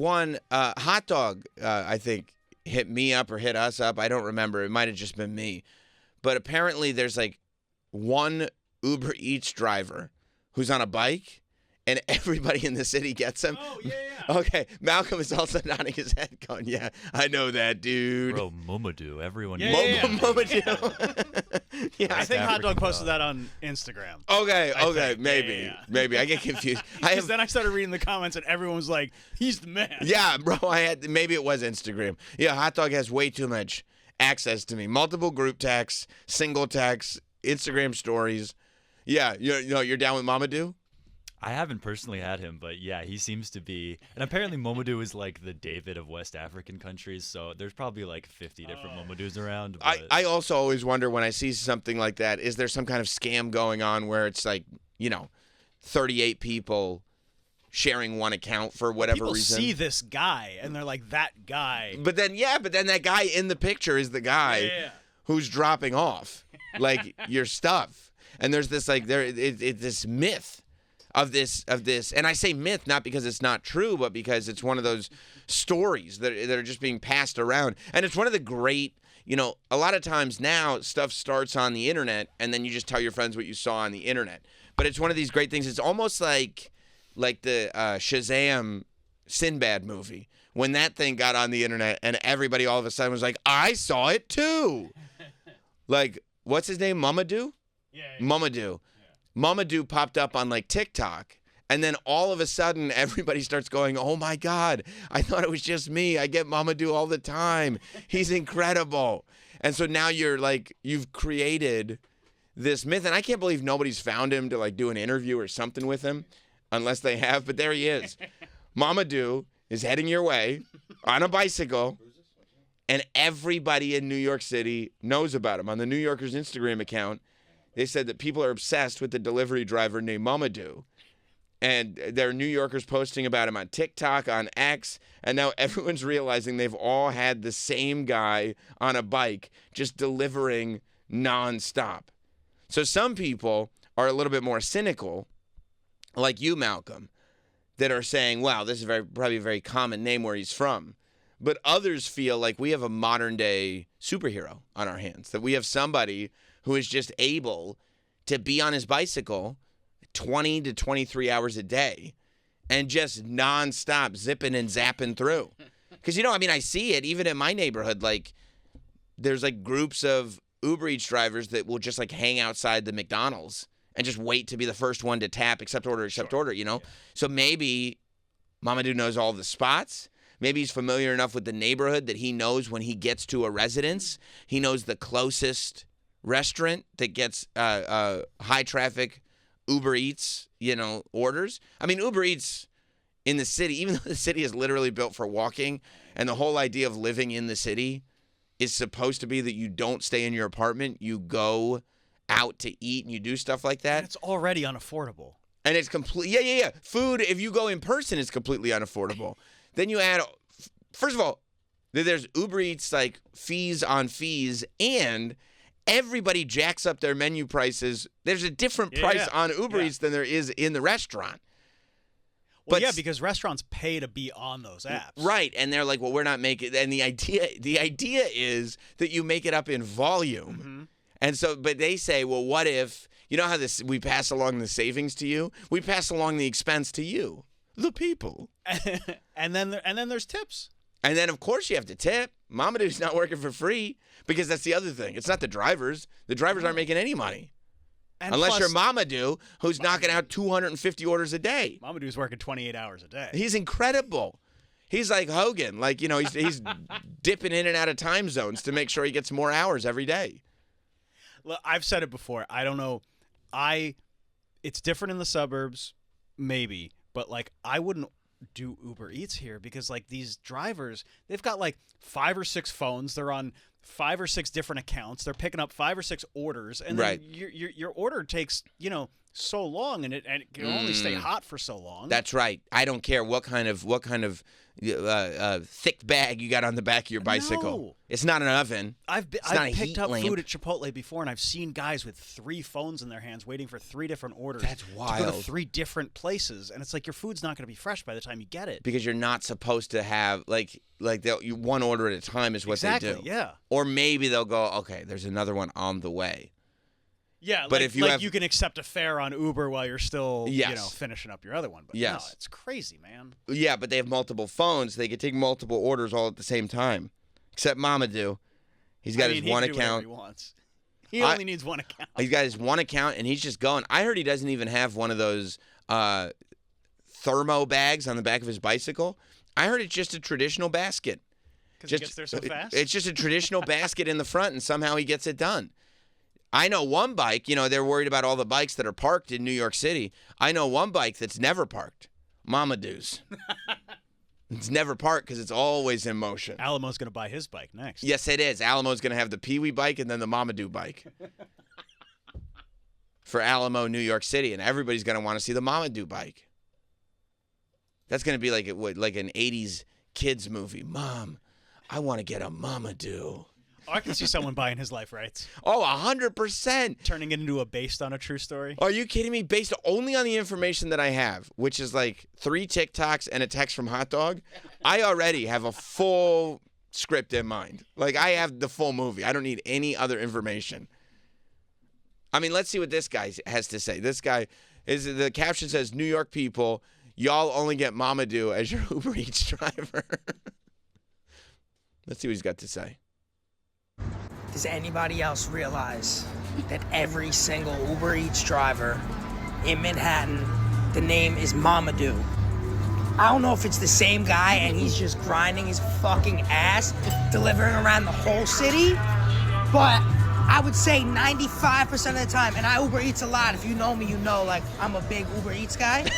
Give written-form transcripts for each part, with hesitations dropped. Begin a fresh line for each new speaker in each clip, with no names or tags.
one hot dog, I think, hit me up or hit us up. I don't remember. It might have just been me. But apparently there's like one Uber Eats driver who's on a bike, and everybody in the city gets him.
Oh, yeah.
Okay, Malcolm is also nodding his head going, yeah, I know that, dude.
Bro, Mamadoo. Everyone
Yeah,
knows
yeah.
Mamadou. Yeah.
I think Hot Dog
African
posted
dog.
that on Instagram.
Okay, maybe.
Yeah.
Maybe. I get confused.
Because then I started reading the comments, and everyone was like, he's the man.
Yeah, bro, maybe it was Instagram. Yeah, Hot Dog has way too much access to me. Multiple group texts, single texts, Instagram stories. Yeah, you're down with Mamadou?
I haven't personally had him, but yeah, he seems to be. And apparently Mamadou is like the David of West African countries, so there's probably like 50 different Mamadoos around. But...
I also always wonder when I see something like that, is there some kind of scam going on where it's like, 38 people sharing one account for whatever reason?
People see this guy, and they're like, that guy.
But then that guy in the picture is the guy who's dropping off, like, your stuff. And there's this, like, this myth of this, and I say myth not because it's not true, but because it's one of those stories that are just being passed around. And it's one of the great, a lot of times now stuff starts on the internet, and then you just tell your friends what you saw on the internet. But it's one of these great things. It's almost like the Shazam Sinbad movie, when that thing got on the internet, and everybody all of a sudden was like, I saw it too. Like, what's his name? Mamadou?
Yeah.
Mamadou. Mamadou popped up on like TikTok, and then all of a sudden everybody starts going, oh my God, I thought it was just me. I get Mamadou all the time. He's incredible. And so now you've created this myth, and I can't believe nobody's found him to like do an interview or something with him, unless they have, but there he is. Mamadou is heading your way on a bicycle, and everybody in New York City knows about him. On the New Yorker's Instagram account, they said that people are obsessed with the delivery driver named Mamadou. And there are New Yorkers posting about him on TikTok, on X, and now everyone's realizing they've all had the same guy on a bike just delivering nonstop. So some people are a little bit more cynical, like you, Malcolm, that are saying, wow, this is probably a very common name where he's from. But others feel like we have a modern-day superhero on our hands, that we have somebody who is just able to be on his bicycle 20 to 23 hours a day and just nonstop zipping and zapping through. Because, I see it even in my neighborhood. Like, there's like groups of Uber Eats drivers that will just like hang outside the McDonald's and just wait to be the first one to tap, accept order, Yeah. So maybe Mamadou knows all the spots. Maybe he's familiar enough with the neighborhood that he knows when he gets to a residence, he knows the closest restaurant that gets high traffic Uber Eats, orders. I mean, Uber Eats in the city, even though the city is literally built for walking, and the whole idea of living in the city is supposed to be that you don't stay in your apartment, you go out to eat and you do stuff like that.
And it's already unaffordable.
And it's yeah. Food, if you go in person, is completely unaffordable. Then you add, first of all, there's Uber Eats like fees on fees, and everybody jacks up their menu prices. There's a different price on Uber Eats than there is in the restaurant.
Well, yeah, because restaurants pay to be on those apps.
Right, and they're like, well, we're not making, and the idea is that you make it up in volume. Mm-hmm. And so, but they say, well, what if, how we pass along the savings to you? We pass along the expense to you, the people.
and then there's tips.
And then, of course, you have to tip. Mamadou's not working for free, because that's the other thing. It's not the drivers. The drivers aren't making any money. And unless you're Mamadou, who's knocking out 250 orders a day.
Mamadou's working 28 hours a day.
He's incredible. He's like Hogan. Like, he's dipping in and out of time zones to make sure he gets more hours every day.
Look, I've said it before. I don't know. It's different in the suburbs, maybe. But, like, I wouldn't do Uber Eats here because, like, these drivers, they've got, like, 5 or 6 phones. They're on 5 or 6 different accounts. They're picking up 5 or 6 orders, and then your order takes so long, and it can only stay hot for so long.
That's right. I don't care what kind of thick bag you got on the back of your bicycle.
No.
It's not an oven.
I've
It's not a
picked
heat
up
lamp.
food at Chipotle before, and I've seen guys with 3 phones in their hands waiting for 3 different orders.
That's
To go
wild.
to 3 different places, and it's like your food's not going to be fresh by the time you get it.
Because you're not supposed to have one order at a time is what
Exactly,
they do.
yeah.
Or maybe they'll go, okay, there's another one on the way.
Yeah,
But
like,
if you have-
you can accept a fare on Uber while you're still,
Yes.
finishing up your other one. But
Yes.
no, it's crazy, man.
Yeah, but they have multiple phones. They can take multiple orders all at the same time. Except Mamadou. He's got his
he
one
can do whatever
account.
he wants. He only needs one account.
He's got his one account, and he's just going. I heard he doesn't even have one of those thermo bags on the back of his bicycle. I heard it's just a traditional basket.
Because he gets there so fast?
It's just a traditional basket in the front, and somehow he gets it done. I know one bike, they're worried about all the bikes that are parked in New York City. I know one bike that's never parked. Mamadou's. It's never parked because it's always in motion.
Alamo's going to buy his bike next.
Yes, it is. Alamo's going to have the Pee-wee bike and then the Mamadou bike. For Alamo, New York City, and everybody's going to want to see the Mamadou bike. That's going to be like an 80s kids movie. Mom, I want to get a Mamadou.
Oh, I can see someone buying his life rights.
Oh, 100%.
Turning it into a based on a true story.
Are you kidding me? Based only on the information that I have, which is like 3 TikToks and a text from Hot Dog, I already have a full script in mind. Like, I have the full movie. I don't need any other information. I mean, let's see what this guy has to say. This guy, the caption says, New York people, y'all only get Mamadou as your Uber Eats driver. Let's see what he's got to say.
Does anybody else realize that every single Uber Eats driver in Manhattan, the name is Mamadou? I don't know if it's the same guy and he's just grinding his fucking ass, delivering around the whole city, but I would say 95% of the time, and I Uber Eats a lot. If you know me, you know, like, I'm a big Uber Eats guy.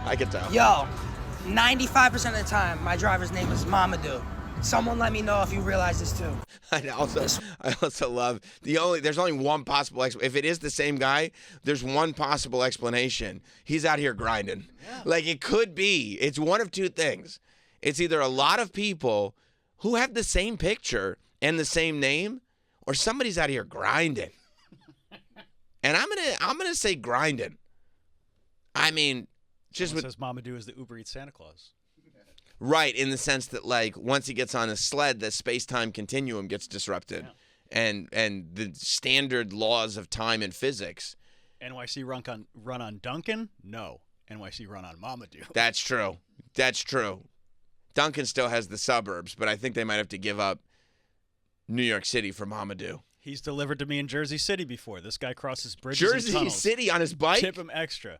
I can tell.
Yo, 95% of the time, my driver's name is Mamadou. Someone let me know if you realize this too.
I also love there's only one possible if it is the same guy, there's one possible explanation. He's out here grinding. Yeah. Like, it could be. It's one of 2 things. It's either a lot of people who have the same picture and the same name, or somebody's out here grinding. And I'm gonna say grinding. I mean, just
Says Mamadou is the Uber Eats Santa Claus.
Right, in the sense that, like, once he gets on a sled, the space-time continuum gets disrupted, and the standard laws of time and physics.
NYC run on Duncan? No. NYC run on Mamadou.
That's true. That's true. Duncan still has the suburbs, but I think they might have to give up New York City for Mamadou.
He's delivered to me in Jersey City before. This guy crosses bridges and
Jersey
tunnels.
City on his bike?
Tip him extra.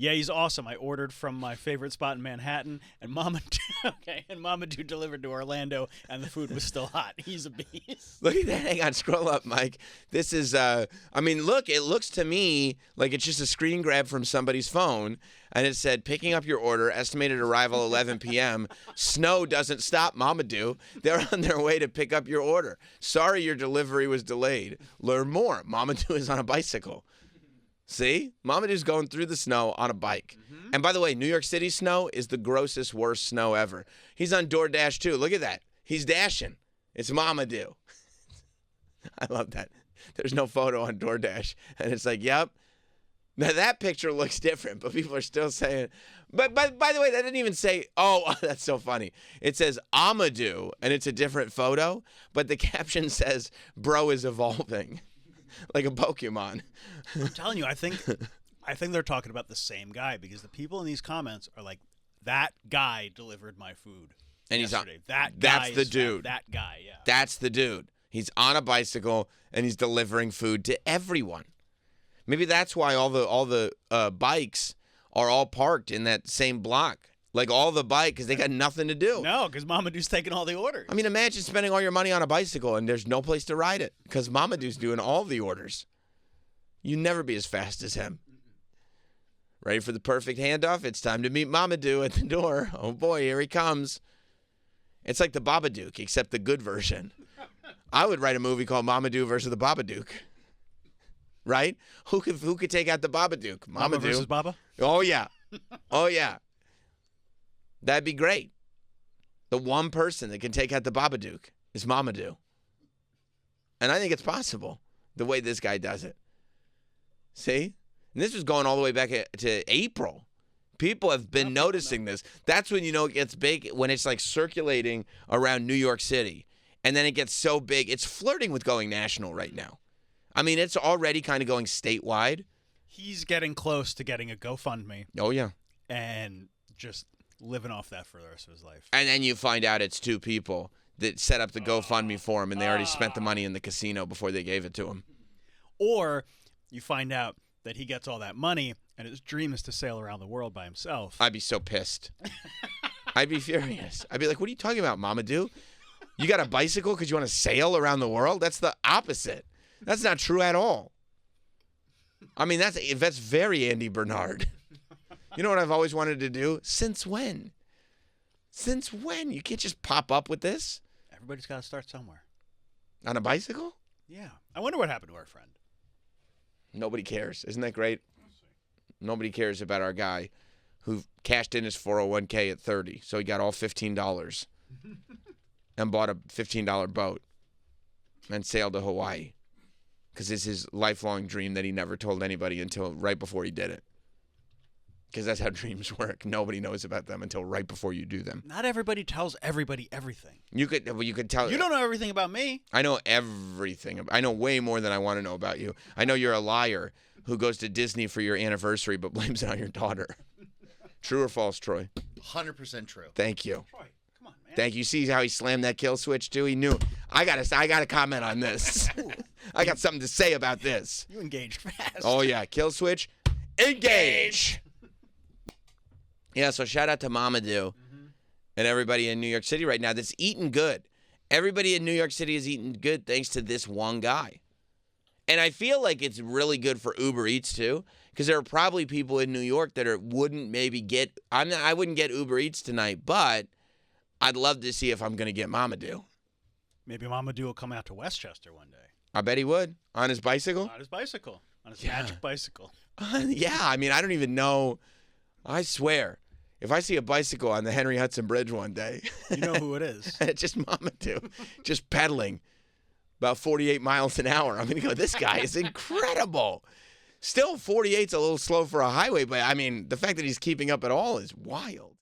Yeah, he's awesome. I ordered from my favorite spot in Manhattan, and Mamadou delivered to Orlando, and the food was still hot. He's a beast.
Look at that. Hang on, scroll up, Mike. This is, look, it looks to me like it's just a screen grab from somebody's phone, and it said, picking up your order, estimated arrival 11 p.m. Snow doesn't stop, Mamadou. They're on their way to pick up your order. Sorry your delivery was delayed. Learn more. Mamadou is on a bicycle. See? Mamadou's going through the snow on a bike. Mm-hmm. And by the way, New York City snow is the grossest, worst snow ever. He's on DoorDash too. Look at that. He's dashing. It's Mamadou. I love that. There's no photo on DoorDash. And it's like, yep. Now that picture looks different, but people are still saying, but by the way, that didn't even say, oh, that's so funny. It says Amadou, and it's a different photo, but the caption says, bro is evolving. Like a Pokemon.
I'm telling you, I think they're talking about the same guy, because the people in these comments are like, that guy delivered my food
and
yesterday.
That's the dude.
That guy, yeah.
That's the dude. He's on a bicycle and he's delivering food to everyone. Maybe that's why all the bikes are all parked in that same block. Like all the bike, because they got nothing to do.
No, because Mamadou's taking all the orders.
I mean, imagine spending all your money on a bicycle and there's no place to ride it because Mamadou's doing all the orders. You'd never be as fast as him. Ready for the perfect handoff? It's time to meet Mamadou at the door. Oh boy, here he comes. It's like the Babadook, except the good version. I would write a movie called Mamadou versus the Babadook. Right? Who could take out the Babadook?
Mama
Mamadou
versus Baba?
Oh yeah. Oh yeah. That'd be great. The one person that can take out the Babadook is Mamadou. And I think it's possible the way this guy does it. See? And this was going all the way back to April. People have been noticing this. That's when you know it gets big, when it's like circulating around New York City. And then it gets so big. It's flirting with going national right now. I mean, it's already kind of going statewide.
He's getting close to getting a GoFundMe
Oh, yeah.
and just living off that for the rest of his life.
And then you find out it's two people that set up the GoFundMe for him, and they already spent the money in the casino before they gave it to him.
Or you find out that he gets all that money, and his dream is to sail around the world by himself.
I'd be so pissed. I'd be furious. I'd be like, what are you talking about, Mamadou? You got a bicycle because you want to sail around the world? That's the opposite. That's not true at all. I mean, that's very Andy Bernard. You know what I've always wanted to do? Since when? Since when? You can't just pop up with this
Everybody's got to start somewhere.
on a bicycle?
Yeah. I wonder what happened to our friend.
Nobody cares. Isn't that great? Nobody cares about our guy who cashed in his 401k at 30. So he got all $15 and bought a $15 boat and sailed to Hawaii. Because it's his lifelong dream that he never told anybody until right before he did it. Because that's how dreams work. Nobody knows about them until right before you do them.
Not everybody tells everybody everything.
You could tell.
You don't know everything about me.
I know everything. I know way more than I want to know about you. I know you're a liar who goes to Disney for your anniversary but blames it on your daughter. True or false, Troy?
100% true.
Thank you.
Troy, come on, man.
Thank you. See how he slammed that kill switch too? He knew. I gotta comment on this. I got something to say about this.
You engaged fast.
Oh yeah, kill switch, engage. Yeah, so shout out to Mamadou and everybody in New York City right now that's eating good. Everybody in New York City is eating good thanks to this one guy. And I feel like it's really good for Uber Eats too, because there are probably people in New York that wouldn't maybe get. I wouldn't get Uber Eats tonight, but I'd love to see if I'm gonna get Mamadou.
Maybe Mamadou will come out to Westchester one day.
I bet he would on his bicycle.
On his bicycle. On his magic bicycle.
Yeah, I mean, I don't even know. I swear, if I see a bicycle on the Henry Hudson Bridge one day,
You know who it is.
and it's just Mamadou, just pedaling about 48 miles an hour, I'm going to go, this guy is incredible. Still, 48's a little slow for a highway, but I mean, the fact that he's keeping up at all is wild.